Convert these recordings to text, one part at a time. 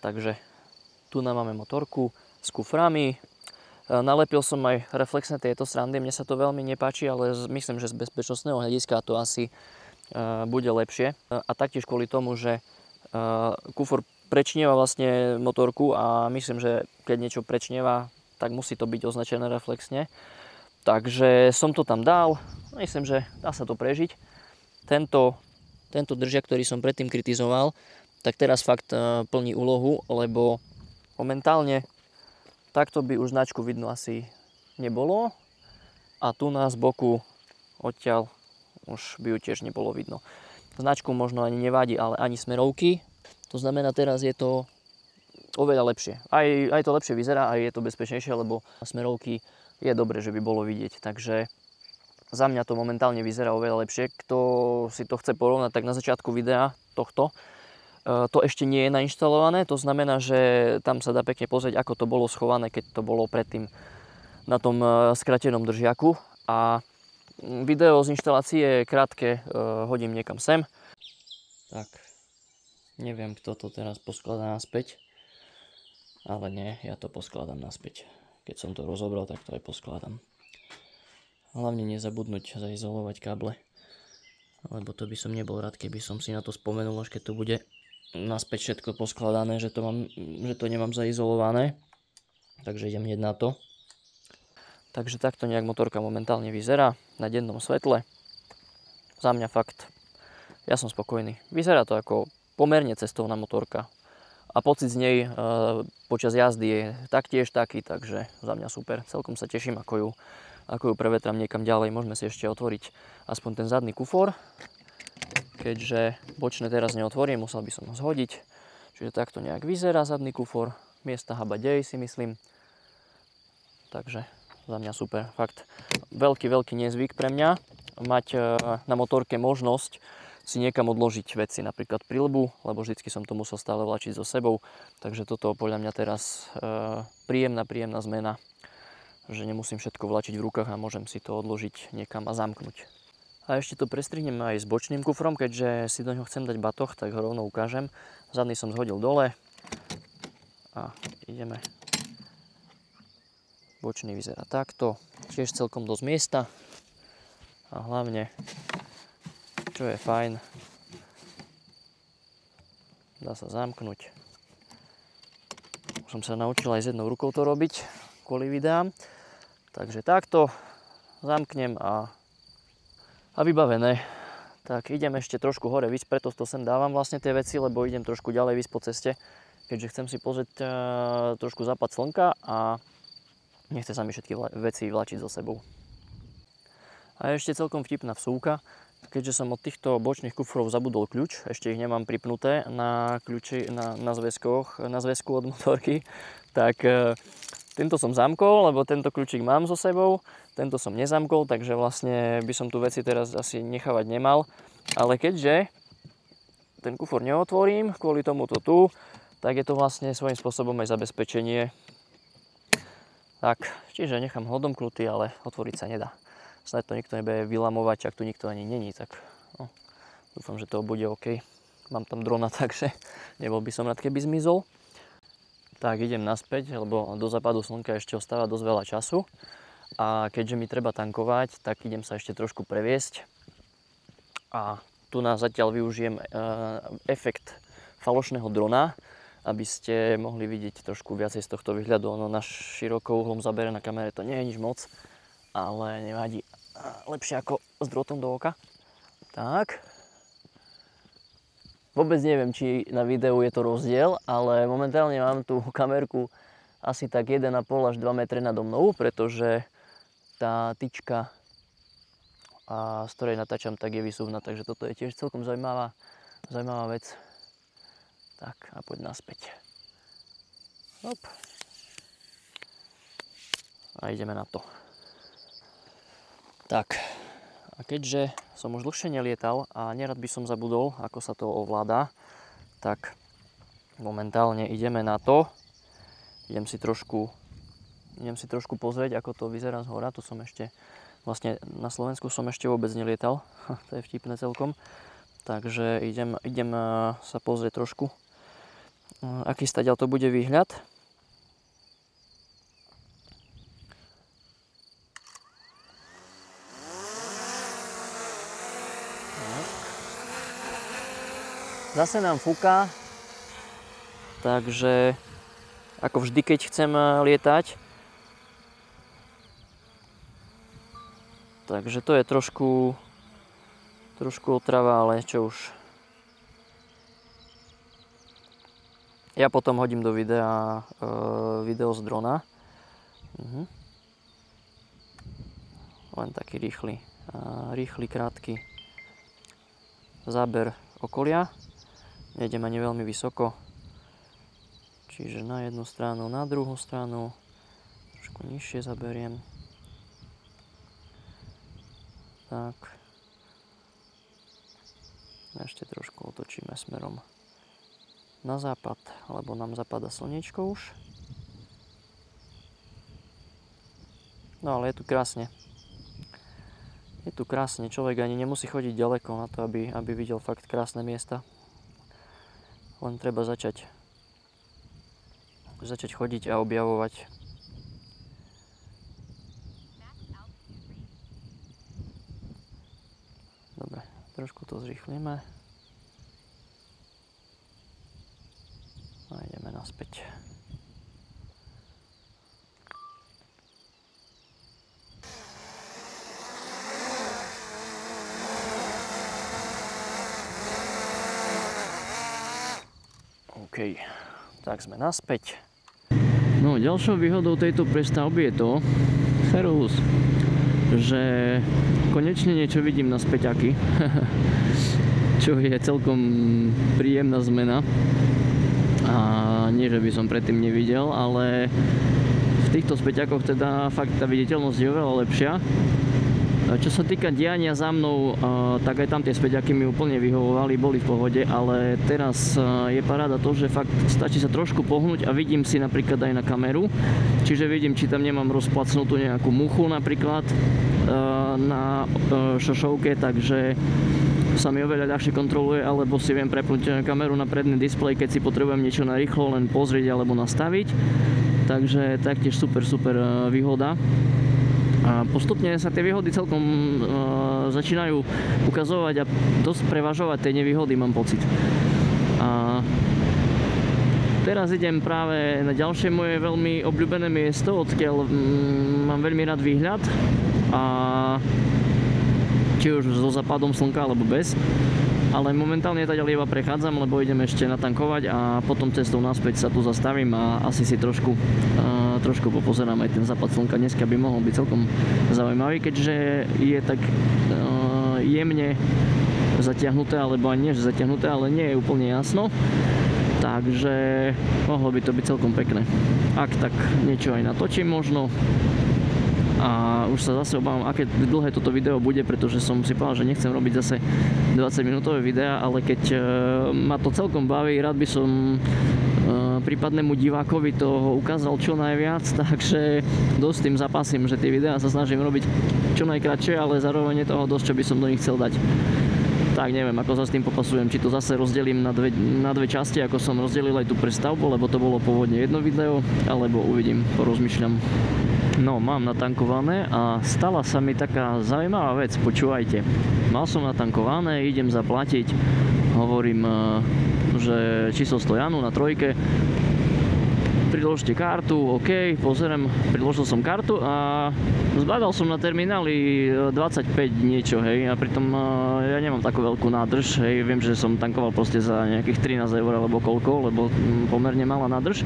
Takže tu nám máme motorku s kuframi. Nalepil som aj reflexné tieto srandy, mne sa to veľmi nepáči, ale myslím, že z bezpečnostného hľadiska to asi bude lepšie. A taktiež kvôli tomu, že kufor prečnieva vlastne motorku a myslím, že keď niečo prečnieva, tak musí to byť označené reflexne. Takže som to tam dal, myslím, že dá sa to prežiť. Tento držiak, ktorý som predtým kritizoval, tak teraz fakt plní úlohu, lebo momentálne takto by už značku vidno asi nebolo a tu z boku odtiaľ už by ju tiež nebolo vidno. Značku možno ani nevadí, ale ani smerovky. To znamená, teraz je to oveľa lepšie. Aj to lepšie vyzerá, aj je to bezpečnejšie, lebo smerovky je dobre, že by bolo vidieť. Takže za mňa to momentálne vyzerá oveľa lepšie. Kto si to chce porovnať, tak na začiatku videa tohto to ešte nie je nainštalované. To znamená, že tam sa dá pekne pozrieť, ako to bolo schované, keď to bolo predtým na tom skratenom držiaku. A video z inštalácie je krátke, hodím niekam sem. Tak, neviem, kto to teraz poskladá naspäť. Ale nie, ja to poskladám naspäť. Keď som to rozobral, tak to aj poskladám. Hlavne nezabudnúť zaizolovať káble. Lebo to by som nebol rád, keby som si na to spomenul, až keď to bude naspäť všetko poskladané, že to nemám zaizolované. Takže idem hneď na to. Takže takto nejak motorka momentálne vyzerá na dennom svetle. Za mňa fakt, ja som spokojný. Vyzerá to ako pomerne cestovná motorka. A pocit z nej počas jazdy je taktiež taký, takže za mňa super. Celkom sa teším, ako ju prevetrám niekam ďalej. Môžeme si ešte otvoriť aspoň ten zadný kufor. Keďže bočné teraz neotvorím, musel by som ho zhodiť. Čiže takto nejak vyzerá zadný kufor. Miesta habadej si myslím. Takže za mňa super. Fakt veľký nezvyk pre mňa mať na motorke možnosť si niekam odložiť veci, napríklad prilbu, lebo vždycky som to musel stále vlačiť so sebou. Takže toto podľa mňa teraz príjemná zmena, že nemusím všetko vlačiť v rukách a môžem si to odložiť niekam a zamknúť. A ešte to prestrihnem aj s bočným kufrom, keďže si do ňoho chcem dať batoh, tak ho rovno ukážem. Zadný som zhodil dole a ideme. Bočný vyzerá takto, tiež celkom dosť miesta a hlavne, čo je fajn, dá sa zamknúť. Už som sa naučil aj s jednou rukou to robiť kvôli videám. Takže takto zamknem a vybavené. Tak idem ešte trošku hore výsť, preto to sem dávam vlastne tie veci, lebo idem trošku ďalej výsť po ceste, keďže chcem si pozrieť trošku západ slnka a nechce sa mi všetky veci vlačiť so sebou. A ešte celkom vtipná vsúka. Keďže som od týchto bočných kufrov zabudol kľúč, ešte ich nemám pripnuté na zväzku od motorky, tak tento som zamkol, lebo tento kľúčik mám so sebou, tento som nezamkol, takže vlastne by som tu veci teraz asi nechávať nemal. Ale keďže ten kufor neotvorím, kvôli tomuto tu, tak je to vlastne svojím spôsobom aj zabezpečenie. Tak, čiže nechám ho odomknutý, ale otvoriť sa nedá. Snad to nikto nebude vylamovať, ak tu nikto ani není, tak no, dúfam, že to bude OK. Mám tam drona, takže nebol by som rád, keby zmizol. Tak idem naspäť, lebo do západu slnka ešte ostáva dosť veľa času. A keďže mi treba tankovať, tak idem sa ešte trošku previesť. A tu zatiaľ využijem efekt falošného drona, aby ste mohli vidieť trošku viacej z tohto výhľadu. Ono na širokouhlom zabere na kamere to nie je nič moc, ale nevadí. Lepšie ako s drôtom do oka. Tak. Vôbec neviem, či na videu je to rozdiel, ale momentálne mám tú kamerku asi tak 1,5 až 2 metre nado mnou, pretože tá tyčka, z ktorej natáčam, tak je vysuvná, takže toto je tiež celkom zaujímavá vec. Tak a poď naspäť. Hop. A ideme na to. Tak, a keďže som už dlhšie nelietal a nerad by som zabudol, ako sa to ovláda, tak momentálne ideme na to. Idem si trošku pozrieť, ako to vyzerá z hora. Tu som ešte, vlastne na Slovensku som ešte vôbec nelietal. To je vtipné celkom. Takže idem sa pozrieť trošku, aký stadiaľ to bude výhľad. Zase nám fúka, takže ako vždy, keď chcem lietať. Takže to je trošku otrava, ale čo už. Ja potom hodím do videa video z drona. Len taký rýchly, krátky záber okolia. Nejdem ani veľmi vysoko. Čiže na jednu stranu, na druhú stranu. Trošku nižšie zaberiem. Tak. Ešte trošku otočíme smerom na západ, lebo nám zapadá slniečko už. No ale je tu krásne. Je tu krásne. Človek ani nemusí chodiť ďaleko na to, aby videl fakt krásne miesta. Len treba začať chodiť a objavovať. Dobre, trošku to zrýchlime. A ideme naspäť. OK, tak sme naspäť. No, ďalšou výhodou tejto prestavby je to, servus, že konečne niečo vidím na späťaky, čo je celkom príjemná zmena. A nie, že by som predtým nevidel, ale v týchto späťakoch teda fakt tá viditeľnosť je oveľa lepšia. Čo sa týka diania za mnou, tak aj tam tie späťaky mi úplne vyhovovali, boli v pohode, ale teraz je paráda to, že fakt stačí sa trošku pohnúť a vidím si napríklad aj na kameru. Čiže vidím, či tam nemám rozplacnutú nejakú muchu napríklad na šošovke, takže sa mi oveľa ľahšie kontroluje, alebo si viem prepnúť kameru na predný displej, keď si potrebujem niečo narýchlo len pozrieť alebo nastaviť. Takže taktiež super výhoda. A postupne sa tie výhody celkom začínajú ukazovať a dosť prevažovať tie nevýhody, mám pocit. A teraz idem práve na ďalšie moje veľmi obľúbené miesto, odkiaľ mám veľmi rád výhľad. A či už so západom slnka alebo bez. Ale momentálne teda iba prechádzam, lebo idem ešte natankovať a potom cestou naspäť sa tu zastavím a asi si trošku popozerám aj ten západ slnka. Dneska by mohol byť celkom zaujímavý, keďže je tak jemne zatiahnuté, alebo ani nie že zatiahnuté, ale nie je úplne jasno. Takže mohlo by to byť celkom pekné. Ak tak niečo aj natočím možno. A už sa zase obávam, aké dlhé toto video bude, pretože som si povedal, že nechcem robiť zase 20-minútové videá, ale keď ma to celkom baví, rád by som prípadnému divákovi toho ukázal čo najviac, takže dosť tým zapasím, že tie videá sa snažím robiť čo najkratšie, ale zároveň je toho dosť, čo by som do nich chcel dať. Tak neviem, ako sa s tým popasujem, či to zase rozdelím na dve časti, ako som rozdelil aj tú prestavbu, lebo to bolo pôvodne jedno video, alebo uvidím, porozmýšľam. No, mám natankované a stala sa mi taká zaujímavá vec, počúvajte. Mal som natankované, idem zaplatiť, hovorím, že číslo stojanu na trojke, priložte kartu, OK, pozerám, priložil som kartu a zbadal som na termináli 25 niečo, hej, a pritom ja nemám takú veľkú nádrž, hej, viem, že som tankoval proste za nejakých 13 eur alebo koľko, lebo pomerne malá nádrž.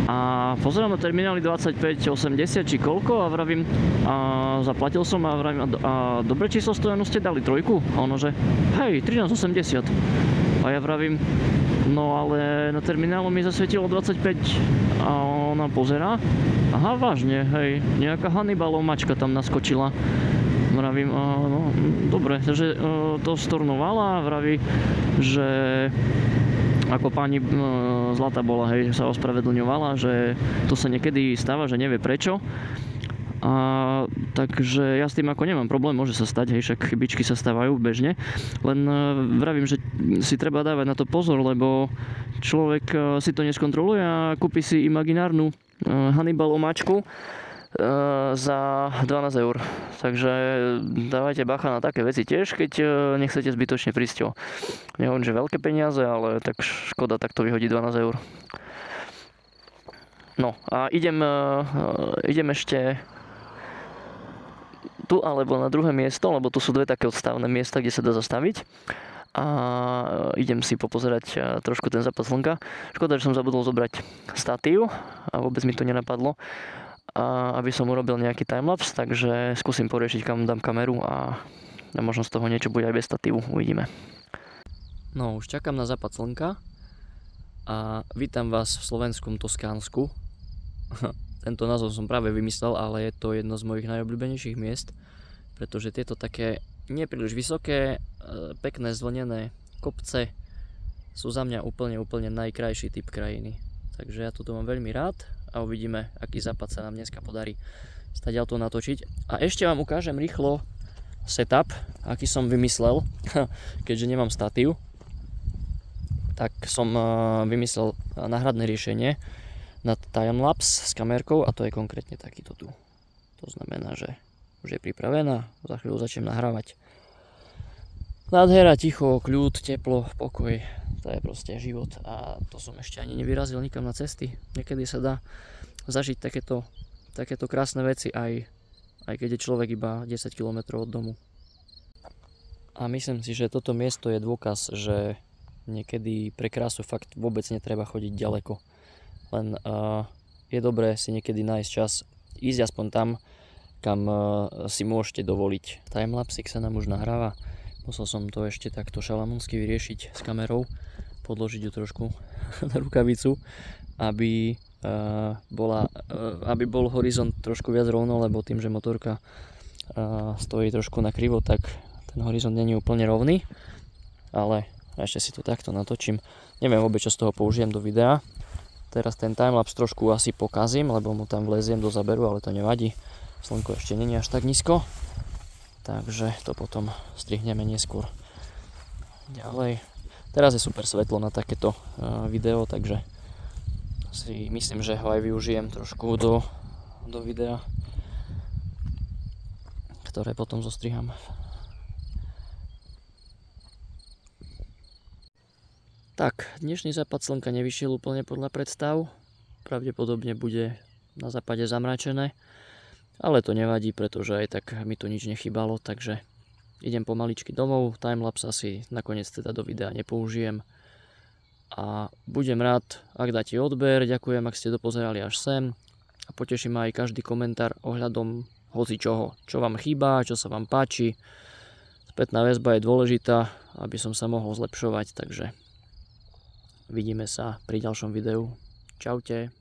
A pozerám na termináli 25,80 či koľko a vravím, a zaplatil som a vravím, a dobre číslo stojanu ste dali trojku? A ono, že hej, 13,80. A ja vravím, no ale na terminálu mi zasvietilo 25 a ona pozerá. Aha, vážne, hej, nejaká Hannibalov mačka tam naskočila. Vravím, no, dobre, takže to stornovala a vraví, že ako pani Zlata bola, hej, sa ospravedlňovala, že to sa niekedy stáva, že nevie prečo. Takže ja s tým ako nemám problém, môže sa stať, hej, však chybičky sa stávajú bežne, len vravím, že si treba dávať na to pozor, lebo človek si to neskontroluje a kúpi si imaginárnu Hannibal omáčku za 12 eur. Takže dávajte bacha na také veci tiež, keď nechcete zbytočne prísť o nehovorím, že veľké peniaze, ale tak škoda takto vyhodiť 12 eur. No a idem ešte tu alebo na druhé miesto, lebo tu sú dve také odstavné miesta, kde sa dá zastaviť. A idem si popozerať trošku ten západ slnka. Škoda, že som zabudol zobrať statív a vôbec mi to nenapadlo, aby som urobil nejaký timelapse, takže skúsim poriešiť, kam dám kameru a možno z toho niečo bude aj bez statívu, uvidíme. No, už čakám na západ slnka a vítam vás v slovenskom Toskánsku. Tento názov som práve vymyslel, ale je to jedno z mojich najobľúbenejších miest, pretože tieto také nepríliš vysoké, pekné zvlnené kopce sú za mňa úplne najkrajší typ krajiny. Takže ja toto mám veľmi rád a uvidíme, aký západ sa nám dneska podarí stadiaľ to natočiť. A ešte vám ukážem rýchlo setup, aký som vymyslel, keďže nemám statív, tak som vymyslel náhradné riešenie na timelapse s kamerkou a to je konkrétne takýto tu. To znamená, že už je pripravená, za chvíľu začnem nahrávať. Nádhera, ticho, kľud, teplo, pokoj, to je proste život a to som ešte ani nevyrazil nikam na cesty. Niekedy sa dá zažiť takéto krásne veci aj keď je človek iba 10 km od domu. A myslím si, že toto miesto je dôkaz, že niekedy pre krásu fakt vôbec netreba chodiť ďaleko. Len je dobré si niekedy nájsť čas, ísť aspoň tam, kam si môžete dovoliť. Timelapsik sa nám už nahráva. Musel som to ešte takto šalamúnsky vyriešiť s kamerou, podložiť ju trošku na rukavicu, aby bol horizont trošku viac rovno, lebo tým, že motorka stojí trošku na krivo, tak ten horizont nie je úplne rovný. Ale ešte si to takto natočím. Neviem vôbec, čo z toho použijem do videa. Teraz ten timelapse trošku asi pokazím, lebo mu tam vleziem do záberu, ale to nevadí. Slnko ešte nie je až tak nízko, takže to potom strihneme neskôr. Ďalej. Teraz je super svetlo na takéto video, takže si myslím, že ho aj využijem trošku do videa, ktoré potom zostriham. Tak, dnešný západ slnka nevyšiel úplne podľa predstav. Pravdepodobne bude na západe zamračené. Ale to nevadí, pretože aj tak mi tu nič nechybalo, takže idem pomaličky domov. Timelapse asi nakoniec teda do videa nepoužijem. A budem rád, ak dáte odber. Ďakujem, ak ste dopozerali až sem. A poteší ma aj každý komentár ohľadom hocičoho. Čo vám chýba, čo sa vám páči. Spätná väzba je dôležitá, aby som sa mohol zlepšovať, takže vidíme sa pri ďalšom videu. Čaute.